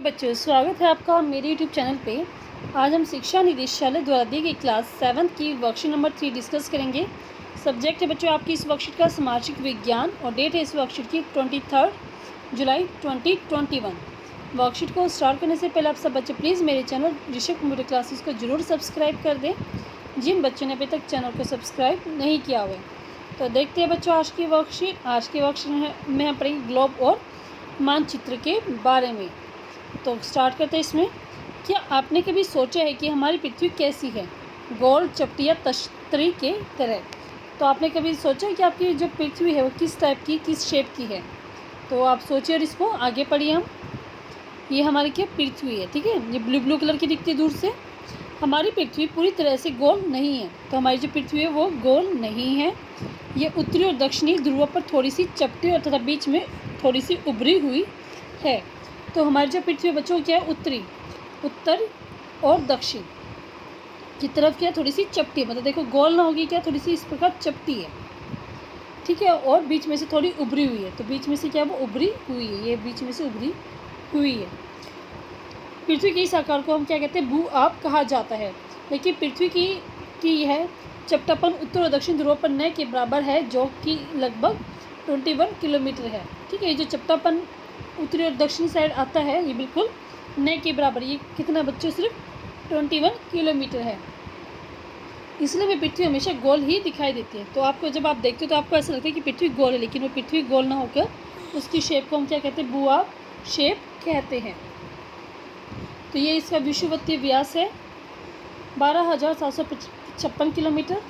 बच्चों, स्वागत है आपका मेरे YouTube चैनल पे। आज हम शिक्षा निदेशालय द्वारा दी गई क्लास 7 की वर्कशीट नंबर 3 डिस्कस करेंगे। सब्जेक्ट है बच्चों आपकी इस वर्कशीट का सामाजिक विज्ञान और डेट है इस वर्कशीट की 23 जुलाई 2021। वर्कशीट को स्टार्ट करने से पहले आप सब बच्चे प्लीज़ मेरे चैनल ऋषभ कंप्यूटर क्लासेस को जरूर सब्सक्राइब कर दें, जिन बच्चों ने अभी तक चैनल को सब्सक्राइब नहीं किया हुआ है। तो देखते हैं बच्चों आज की वर्कशीट में हम पढ़ेंगे ग्लोब और मानचित्र के बारे में। तो स्टार्ट करते हैं इसमें। क्या आपने कभी सोचा है कि हमारी पृथ्वी कैसी है? गोल, चपटी या तश्तरी के तरह। तो आपने कभी सोचा है कि आपकी जो पृथ्वी है वो किस टाइप की, किस शेप की है? तो आप सोचिए और इसको आगे पढ़िए। हम ये हमारी क्या पृथ्वी है, ठीक है। ये ब्लू कलर की दिखती है दूर से। हमारी पृथ्वी पूरी तरह से गोल नहीं है। तो हमारी जो पृथ्वी है वो गोल नहीं है। ये उत्तरी और दक्षिणी ध्रुवों पर थोड़ी सी चपटी और तथा बीच में थोड़ी सी उभरी हुई है। तो हमारी जो पृथ्वी बच्चों क्या है, उत्तर और दक्षिण की तरफ क्या थोड़ी सी चपटी है। मतलब देखो गोल ना होगी, क्या थोड़ी सी इस प्रकार चपटी है, ठीक है। और बीच में से थोड़ी उभरी हुई है। तो बीच में से क्या वो उभरी हुई है, ये बीच में से उभरी हुई है। पृथ्वी के इस आकार को हम क्या कहते हैं, भू-आप कहा जाता है। लेकिन पृथ्वी की यह चपटापन उत्तर और दक्षिण ध्रुवों पर न के बराबर है, जो कि लगभग 21 किलोमीटर है, ठीक है। ये जो चपटापन उत्तरी और दक्षिणी साइड आता है ये बिल्कुल न के बराबर। ये कितना बच्चों, सिर्फ 21 किलोमीटर है। इसलिए हमें पृथ्वी हमेशा गोल ही दिखाई देती है। तो आपको जब आप देखते हो तो आपको ऐसा लगता है कि पृथ्वी गोल है, लेकिन वो पृथ्वी गोल ना होकर उसकी शेप को हम क्या कहते हैं, भू-आप शेप कहते हैं। तो ये इसका विषुवतीय व्यास है 12,756 किलोमीटर।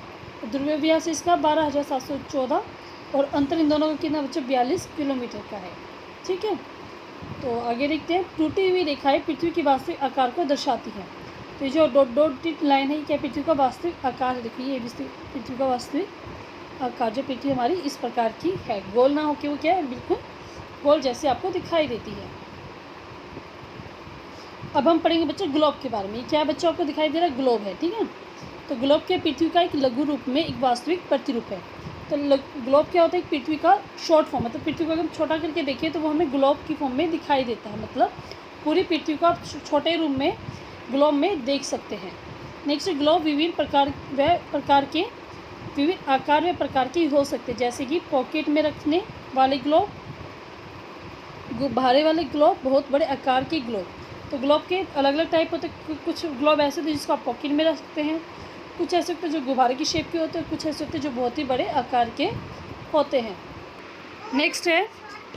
ध्रुवीय व्यास इसका 12,714 और अंतर इन दोनों का कितना बच्चों, 42 किलोमीटर का है, ठीक है। तो आगे देखते हैं। टूटी हुई रेखाएं पृथ्वी के वास्तविक आकार को दर्शाती हैं। तो ये जो डॉटेड लाइन है ये क्या पृथ्वी का वास्तविक आकार है। देखिए ये पृथ्वी का वास्तविक आकार, जो पृथ्वी हमारी इस प्रकार की है, गोल ना होकर वो क्या है, बिल्कुल गोल जैसे आपको दिखाई देती है। अब हम पढ़ेंगे बच्चों ग्लोब के बारे में। क्या बच्चों आपको दिखाई दे रहा है, ग्लोब है, ठीक है। तो ग्लोब के पृथ्वी का एक लघु रूप में एक वास्तविक प्रतिरूप है। तो ग्लोब क्या होता है, एक पृथ्वी का शॉर्ट फॉर्म। मतलब पृथ्वी को अगर हम छोटा करके देखें तो वो हमें ग्लोब की फॉर्म में दिखाई देता है। मतलब पूरी पृथ्वी को आप छोटे रूप में ग्लोब में देख सकते हैं। नेक्स्ट, ग्लोब विभिन्न आकार व प्रकार के हो सकते हैं, जैसे कि पॉकेट में रखने वाले ग्लोब, गुब्बारे वाले ग्लोब, बहुत बड़े आकार के ग्लोब। तो ग्लोब के अलग अलग टाइप होते हैं। कुछ ग्लोब ऐसे होते हैं जिसको आप पॉकेट में रख सकते हैं, कुछ ऐसे होते हैं जो गुब्बारे की शेप के होते हैं, कुछ ऐसे होते हैं जो बहुत ही बड़े आकार के होते हैं। नेक्स्ट है,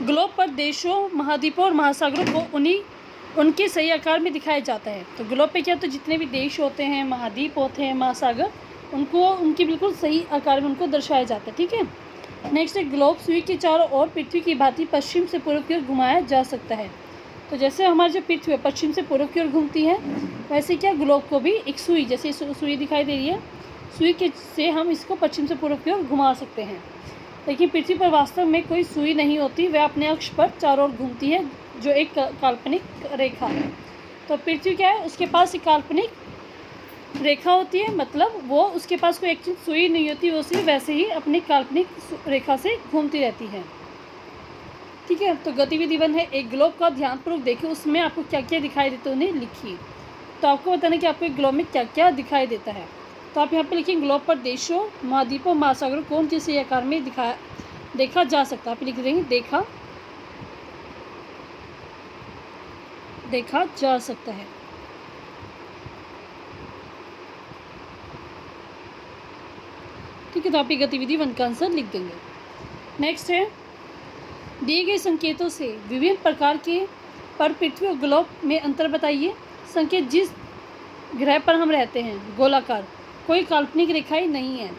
ग्लोब पर देशों, महाद्वीपों और महासागरों को उनके सही आकार में दिखाया जाता है। तो ग्लोब पे क्या होता है, जितने भी देश होते हैं, महाद्वीप होते हैं, महासागर, उनको उनकी बिल्कुल सही आकार में उनको दर्शाया जाता है, ठीक है। नेक्स्ट है, ग्लोब सुई के चारों ओर पृथ्वी की भांति पश्चिम से पूर्व की ओर घुमाया जा सकता है। तो जैसे हमारी जो पृथ्वी पश्चिम से पूर्व की ओर घूमती है, वैसे क्या ग्लोब को भी एक सुई, जैसे सुई दिखाई दे रही है, सुई के से हम इसको पश्चिम से पूर्व की ओर घुमा सकते हैं। लेकिन पृथ्वी पर वास्तव में कोई सुई नहीं होती, वह अपने अक्ष पर चारों ओर घूमती है, जो एक काल्पनिक रेखा है। तो पृथ्वी क्या है, उसके पास एक काल्पनिक रेखा होती है। मतलब वो उसके पास कोई एक्चुअल सुई नहीं होती, वो सिर्फ वैसे ही अपनी काल्पनिक रेखा से घूमती रहती है, ठीक है। तो गतिविधि 1 है, एक ग्लोब का ध्यानपूर्वक देखिए, उसमें आपको क्या क्या दिखाई देता है उन्हें लिखिए। तो आपको बताना कि आपको एक ग्लोब में क्या क्या दिखाई देता है। तो आप यहाँ पे लिखेंगे ग्लोब पर देशों, महाद्वीपों, महासागरों कौन किसी आकार में देखा जा सकता है। आप लिख देंगे देखा जा सकता है, ठीक है। तो आप ये गतिविधि 1 का आंसर लिख देंगे। नेक्स्ट है, दिए गए संकेतों से विभिन्न प्रकार के पर पृथ्वी और ग्लोब में अंतर बताइए। संकेत, जिस ग्रह पर हम रहते हैं गोलाकार, कोई काल्पनिक रेखाएं नहीं है।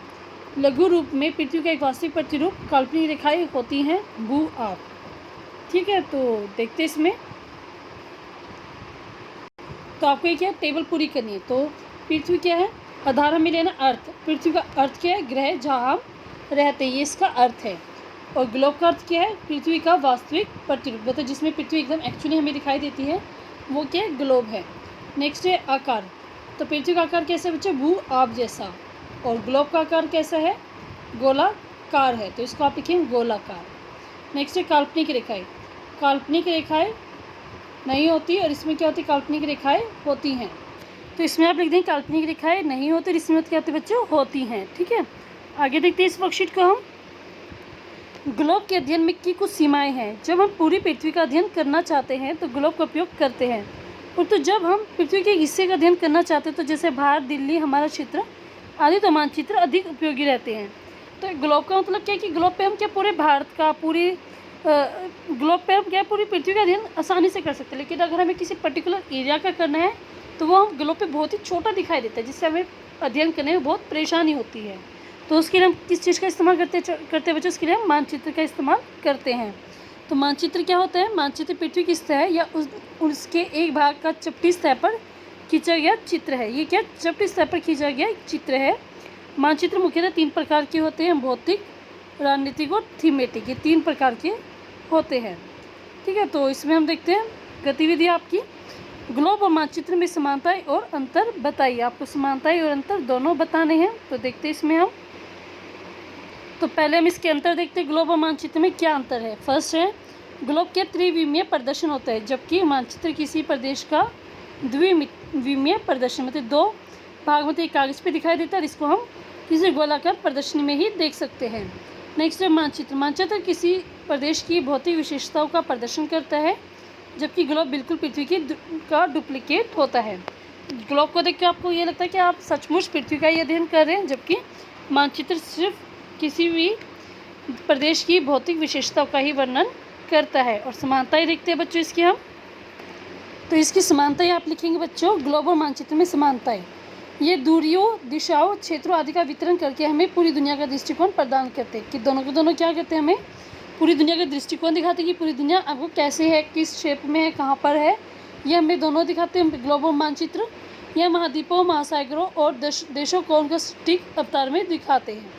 लघु रूप में पृथ्वी का एक वास्तविक प्रतिरूप, काल्पनिक रेखाएं होती हैं भू-आप, ठीक है। तो देखते इसमें। तो आपको ये क्या टेबल पूरी करनी है। तो पृथ्वी क्या है, आधार हमें लेना अर्थ। पृथ्वी का अर्थ क्या है, ग्रह जहाँ हम रहते हैं, ये इसका अर्थ है। और ग्लोब का अर्थ क्या है, पृथ्वी का वास्तविक प्रतिरूप, मतलब जिसमें पृथ्वी एकदम एक्चुअली हमें दिखाई देती है, वो क्या है, ग्लोब है। नेक्स्ट है आकार। तो पृथ्वी का आकार कैसा है बच्चों, भू-आप जैसा। और ग्लोब का आकार कैसा है, गोलाकार है। तो इसको आप लिखेंगे गोलाकार। नेक्स्ट है काल्पनिक रेखाएं। काल्पनिक रेखाएं नहीं होती, और इसमें क्या होती है, काल्पनिक रेखाएं होती हैं। तो इसमें आप लिख दें काल्पनिक रेखाएं नहीं होती, और इसमें क्या होती है बच्चों, होती हैं। ठीक है, आगे देखते हैं इस वर्कशीट को हम। ग्लोब के अध्ययन में की कुछ सीमाएं हैं। जब हम पूरी पृथ्वी का अध्ययन करना चाहते हैं तो ग्लोब का उपयोग करते हैं, और तो जब हम पृथ्वी के हिस्से का अध्ययन करना चाहते हैं तो जैसे भारत, दिल्ली, हमारा क्षेत्र आदि, तो मानचित्र अधिक उपयोगी रहते हैं। तो ग्लोब का मतलब क्या है कि ग्लोब पे हम क्या पूरे भारत का, ग्लोब पे हम क्या पूरी पृथ्वी का अध्ययन आसानी से कर सकते हैं। लेकिन अगर हमें किसी पर्टिकुलर एरिया का करना है तो वो हम ग्लोब पे बहुत ही छोटा दिखाई देता है, जिससे हमें अध्ययन करने में बहुत परेशानी होती है। तो उसके लिए हम किस चीज़ का इस्तेमाल करते हैं बच्चों, उसके लिए हम मानचित्र का इस्तेमाल करते हैं। तो मानचित्र क्या होता है, मानचित्र पृथ्वी की सतह या उसके एक भाग का चपटी सतह पर खींचा गया चित्र है। ये क्या चपटी सतह पर खींचा गया चित्र है। मानचित्र मुख्यतः 3 प्रकार के होते हैं, भौतिक, रणनीतिक और थीमेटिक। ये 3 प्रकार के होते हैं। ठीक है, तो इसमें हम देखते हैं गतिविधि आपकी। ग्लोब और मानचित्र में समानताएं और अंतर बताइए। आपको समानताएं और अंतर दोनों बताने हैं। तो देखते हैं इसमें हम, तो पहले हम इसके अंतर देखते हैं। ग्लोब और मानचित्र में क्या अंतर है। फर्स्ट है, ग्लोब के त्रिविमीय प्रदर्शन होता है, जबकि मानचित्र किसी प्रदेश का द्विविमीय प्रदर्शन, मतलब 2 भाग में एक कागज़ पे दिखाई देता है, इसको हम किसी गोलाकार प्रदर्शनी में ही देख सकते हैं। नेक्स्ट है मानचित्र। मानचित्र किसी प्रदेश की भौतिक विशेषताओं का प्रदर्शन करता है, जबकि ग्लोब बिल्कुल पृथ्वी का डुप्लीकेट होता है। ग्लोब को देख के आपको ये लगता है कि आप सचमुच पृथ्वी का ही अध्ययन कर रहे हैं, जबकि मानचित्र सिर्फ किसी भी प्रदेश की भौतिक विशेषताओं का ही वर्णन करता है। और समानताएं देखते हैं बच्चों इसकी हम। तो इसकी समानताएं आप लिखेंगे बच्चों, ग्लोब और मानचित्र में समानताएं, ये दूरियों, दिशाओं, क्षेत्रों आदि का वितरण करके हमें पूरी दुनिया का दृष्टिकोण प्रदान करते हैं। कि दोनों के दोनों क्या करते हैं, हमें पूरी दुनिया का दृष्टिकोण दिखाते हैं कि पूरी दुनिया आपको कैसे है, किस शेप में है, कहाँ पर है, ये हमें दोनों दिखाते हैं। ग्लोब और मानचित्र यह महाद्वीपों, महासागरों और देशों को उनका सटीक अवतार में दिखाते हैं।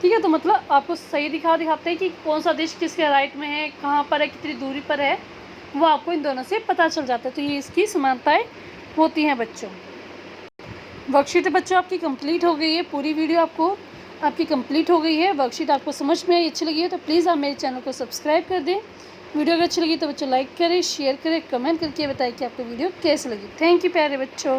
ठीक है, तो मतलब आपको सही दिखाते हैं कि कौन सा देश किसके राइट में है, कहाँ पर है, कितनी दूरी पर है, वो आपको इन दोनों से पता चल जाता है। तो ये इसकी समानताएं होती हैं बच्चों। वर्कशीट बच्चों आपकी कंप्लीट हो गई है। पूरी वीडियो आपकी कंप्लीट हो गई है। वर्कशीट आपको समझ में आई, अच्छी लगी है तो प्लीज़ आप मेरे चैनल को सब्सक्राइब कर दें। वीडियो अगर अच्छी लगी तो बच्चों लाइक करें, शेयर करें, कमेंट करके बताएं कि आपको वीडियो कैसी लगी। थैंक यू प्यारे बच्चों।